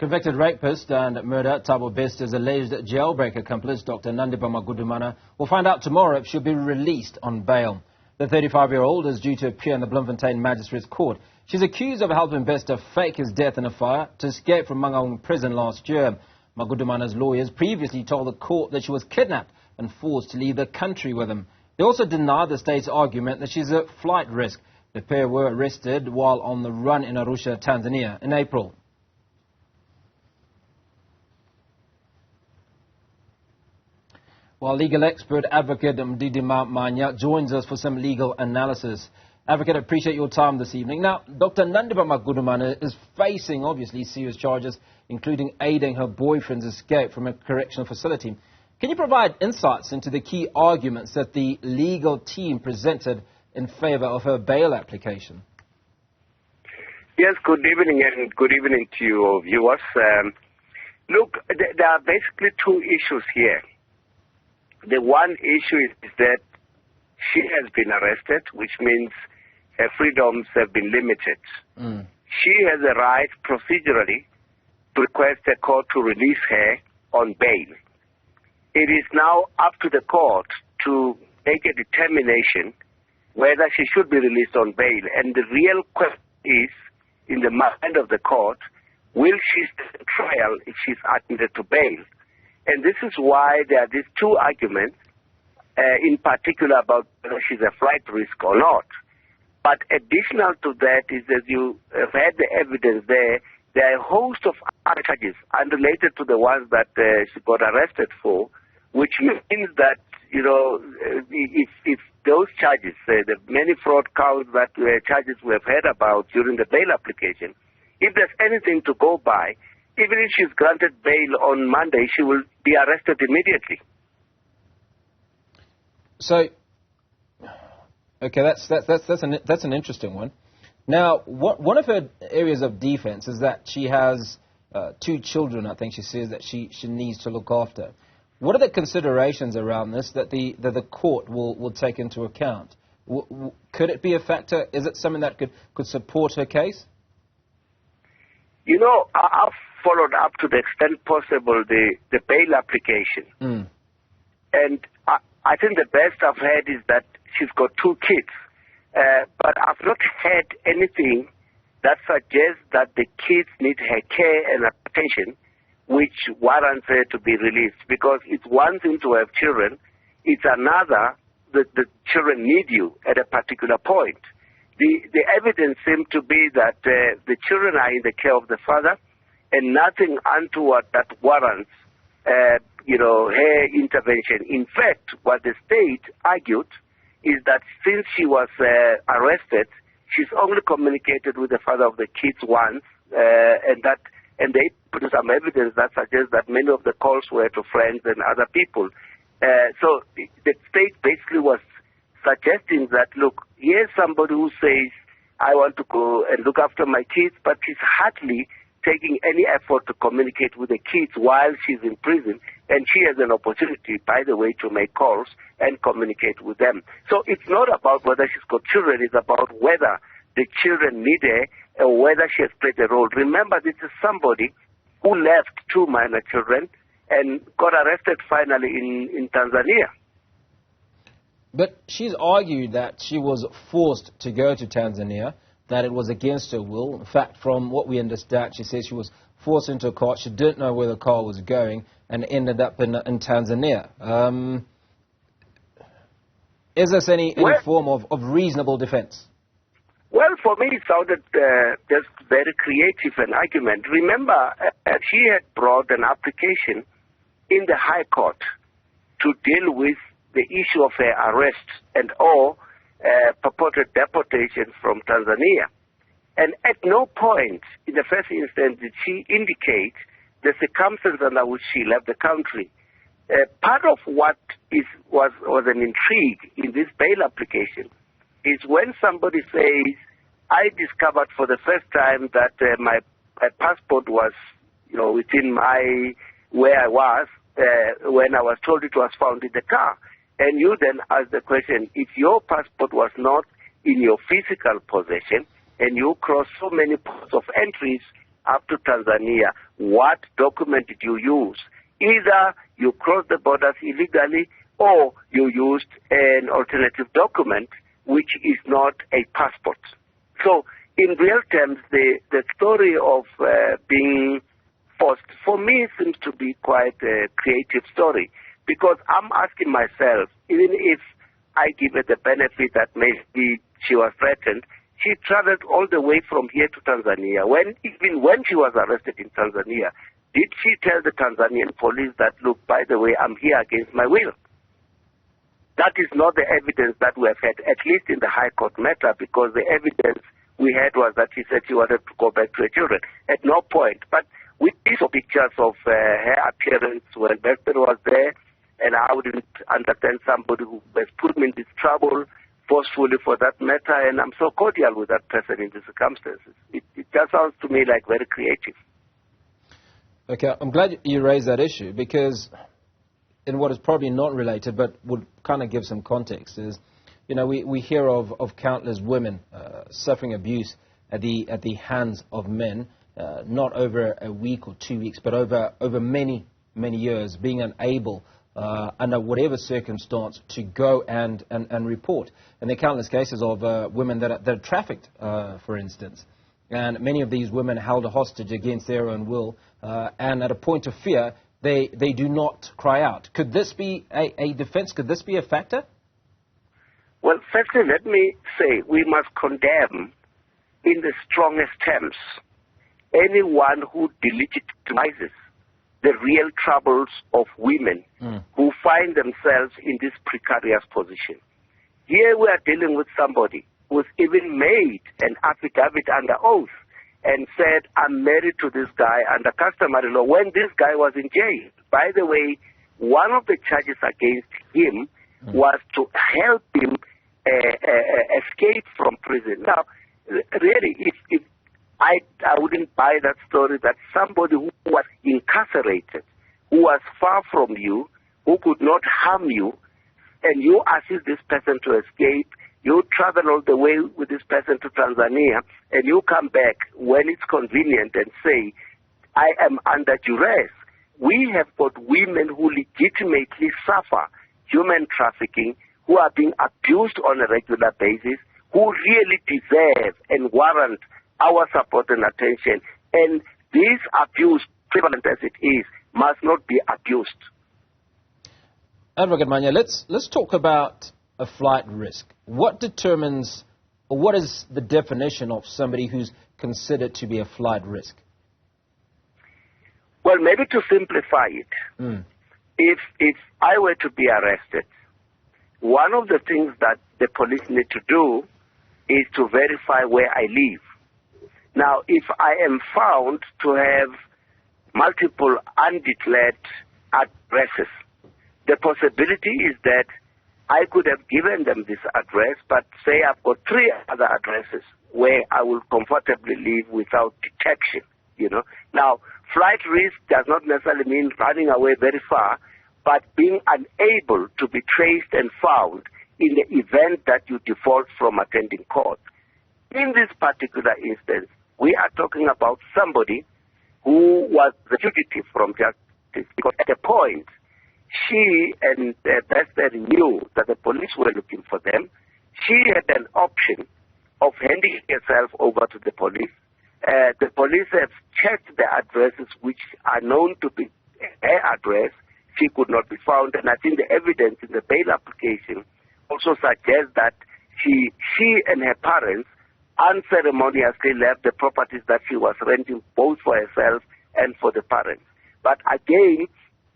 Convicted rapist and murder, Thabo Bester's alleged jailbreak accomplice, Dr Nandipha Magudumana, will find out tomorrow if she'll be released on bail. The 35-year-old is due to appear in the Bloemfontein Magistrates court. She's accused of helping Bester fake his death in a fire to escape from Mangaung Prison last year. Magudumana's lawyers previously told the court that she was kidnapped and forced to leave the country with him. They also denied the state's argument that she's a flight risk. The pair were arrested while on the run in Arusha, Tanzania in April. While legal expert Advocate Modidima Mannya joins us for some legal analysis. Advocate, I appreciate your time this evening. Now, Dr Nandipha Magudumana is facing, obviously, serious charges, including aiding her boyfriend's escape from a correctional facility. Can you provide insights into the key arguments that the legal team presented in favor of her bail application? Yes, good evening, and good evening to your viewers. Look, there are basically two issues here. The one issue is that she has been arrested, which means her freedoms have been limited. She has a right procedurally to request a court to release her on bail. It is now up to the court to make a determination whether she should be released on bail. And the real question is, in the mind of the court, will she stand trial if she's admitted to bail? And this is why there are these two arguments, in particular about whether she's a flight risk or not. But additional to that is, as you have had the evidence there are a host of other charges unrelated to the ones that she got arrested for, which means that, you know, if those charges, the many fraud counts that charges we have heard about during the bail application, if there's anything to go by, even if she's granted bail on Monday, she will be arrested immediately. So, okay, that's an interesting one. Now, one of her areas of defense is that she has 2 children, I think she says, that she needs to look after. What are the considerations around this that the court will take into account? Could it be a factor? Is it something that could support her case? You know, I've followed up to the extent possible the bail application. And I think the best I've heard is that she's got 2 kids. But I've not heard anything that suggests that the kids need her care and attention, which warrants her to be released. Because it's one thing to have children, it's another that the children need you at a particular point. The evidence seems to be that the children are in the care of the father, and nothing untoward that warrants, her intervention. In fact, what the state argued is that since she was arrested, she's only communicated with the father of the kids once, and they put some evidence that suggests that many of the calls were to friends and other people. So the state basically was suggesting that, look, here's somebody who says, I want to go and look after my kids, but she's hardly taking any effort to communicate with the kids while she's in prison, and she has an opportunity, by the way, to make calls and communicate with them. So it's not about whether she's got children, it's about whether the children need her or whether she has played a role. Remember, this is somebody who left 2 minor children and got arrested finally in Tanzania. But she's argued that she was forced to go to Tanzania, that it was against her will. In fact, from what we understand, she says she was forced into a car. She didn't know where the car was going and ended up in Tanzania. Is this any form of reasonable defense? Well, for me, it sounded just very creative an argument. Remember, she had brought an application in the High Court to deal with the issue of her arrest and or purported deportation from Tanzania. And at no point in the first instance did she indicate the circumstances under which she left the country. Part of what was an intrigue in this bail application is when somebody says, I discovered for the first time that my passport was, within where I was, when I was told it was found in the car. And you then ask the question, if your passport was not in your physical possession and you crossed so many ports of entries up to Tanzania, what document did you use? Either you crossed the borders illegally or you used an alternative document which is not a passport. So in real terms, the story of being forced, for me, seems to be quite a creative story, because I'm asking myself, even if I give it the benefit that maybe she was threatened, she traveled all the way from here to Tanzania. Even when she was arrested in Tanzania, did she tell the Tanzanian police that, look, by the way, I'm here against my will? That is not the evidence that we have had, at least in the High Court matter, because the evidence we had was that she said she wanted to go back to her children. At no point. But we saw pictures of her appearance when Bester was there, and I wouldn't understand somebody who has put me in this trouble forcefully for that matter, and I'm so cordial with that person in the circumstances. It just sounds to me like very creative. Okay, I'm glad you raised that issue, because in what is probably not related but would kind of give some context is, you know, we hear of countless women suffering abuse at the hands of men, not over a week or 2 weeks, but over many years, being unable under whatever circumstance to go and report. And there are countless cases of women that are trafficked, for instance. And many of these women held a hostage against their own will, and at a point of fear, they do not cry out. Could this be a defense? Could this be a factor? Well, firstly, let me say we must condemn in the strongest terms anyone who delegitimizes the real troubles of women who find themselves in this precarious position. Here we are dealing with somebody who's even made an affidavit under oath and said, I'm married to this guy under customary law when this guy was in jail. By the way, one of the charges against him was to help him escape from prison. Now, really, if I wouldn't buy that story that somebody who was incarcerated, who was far from you, who could not harm you, and you assist this person to escape, you travel all the way with this person to Tanzania, and you come back when it's convenient and say, I am under duress. We have got women who legitimately suffer human trafficking, who are being abused on a regular basis, who really deserve and warrant our support and attention. And this abuse, prevalent as it is, must not be abused. Advocate Mannya, let's talk about a flight risk. What determines, or what is the definition of somebody who's considered to be a flight risk? Well, maybe to simplify it, if I were to be arrested, one of the things that the police need to do is to verify where I live. Now, if I am found to have multiple undeclared addresses, the possibility is that I could have given them this address, but say I've got 3 other addresses where I will comfortably live without detection, you know. Now, flight risk does not necessarily mean running away very far, but being unable to be traced and found in the event that you default from attending court. In this particular instance, we are talking about somebody who was the fugitive from justice, because at a point, she and Bester knew that the police were looking for them. She had an option of handing herself over to the police. The police have checked the addresses which are known to be her address. She could not be found, and I think the evidence in the bail application also suggests that she and her parents unceremoniously left the properties that she was renting both for herself and for the parents. But again,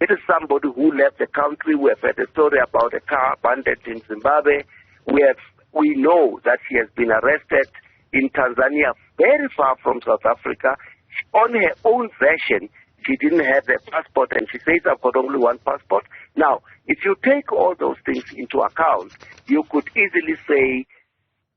it is somebody who left the country. We have heard a story about a car abandoned in Zimbabwe. We know that she has been arrested in Tanzania, very far from South Africa. On her own version, she didn't have a passport, and she says, I've got only one passport. Now, if you take all those things into account, you could easily say,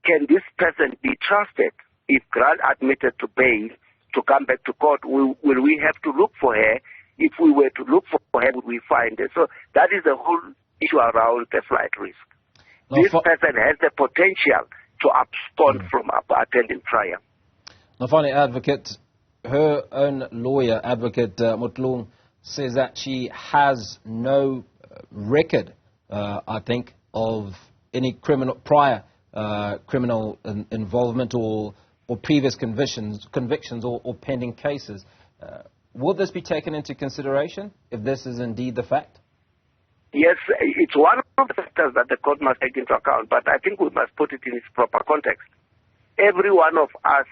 can this person be trusted if admitted to bail to come back to court? Will we have to look for her? If we were to look for her, would we find her? So that is the whole issue around the flight risk. Now, this person has the potential to abscond from attending trial. Now, finally, Advocate, her own lawyer, Advocate Modidima, says that she has no record, I think, of any prior criminal involvement or previous convictions or pending cases. Will this be taken into consideration if this is indeed the fact? Yes, it's one of the factors that the court must take into account, but I think we must put it in its proper context. Every one of us,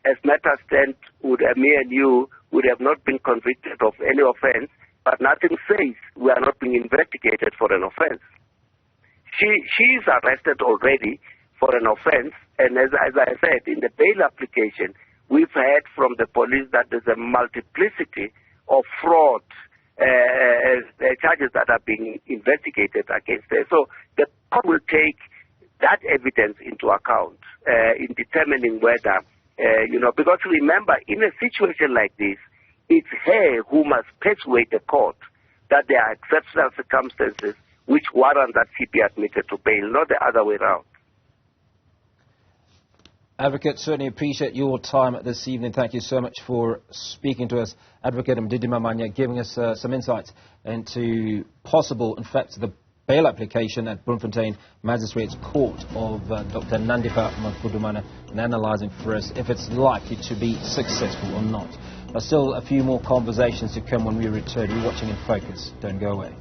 as matters stand, me and you, would have not been convicted of any offense, but nothing says we are not being investigated for an offense. She is arrested already for an offense, and as I said, in the bail application, we've heard from the police that there's a multiplicity of fraud charges that are being investigated against her. So the court will take that evidence into account in determining whether, because remember, in a situation like this, it's her who must persuade the court that there are exceptional circumstances which warrant that she be admitted to bail, not the other way around. Advocate, certainly appreciate your time this evening. Thank you so much for speaking to us. Advocate Modidima Mannya, giving us some insights into possible, in fact, the bail application at Bloemfontein Magistrates Court of Dr Nandipha Magudumana, and analysing for us if it's likely to be successful or not. There's still a few more conversations to come when we return. You're watching In Focus. Don't go away.